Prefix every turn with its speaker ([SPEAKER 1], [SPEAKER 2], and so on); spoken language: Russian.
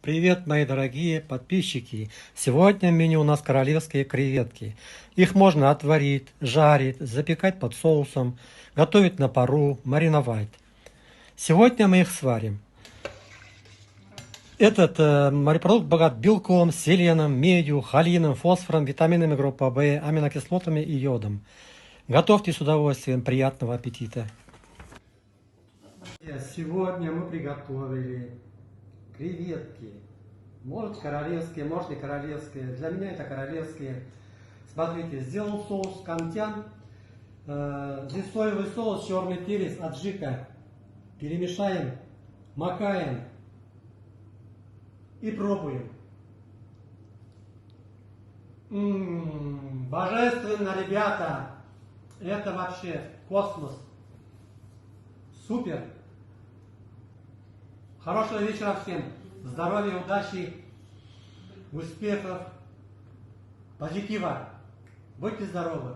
[SPEAKER 1] Привет, мои дорогие подписчики! Сегодня в меню у нас королевские креветки. Их можно отварить, жарить, запекать под соусом, готовить на пару, мариновать. Сегодня мы их сварим. Этот морепродукт богат белком, селеном, медью, холином, фосфором, витаминами группы В, аминокислотами и йодом. Готовьте с удовольствием, приятного аппетита! Сегодня мы приготовили креветки. Может королевские, может не королевские. Для меня это королевские. Смотрите, сделал соус кантян. Здесь соевый соус, черный перец, аджика. Перемешаем, макаем и пробуем. Божественно, ребята! Это вообще космос. Супер! Хорошего вечера всем! Здоровья, удачи, успехов, позитива. Будьте здоровы!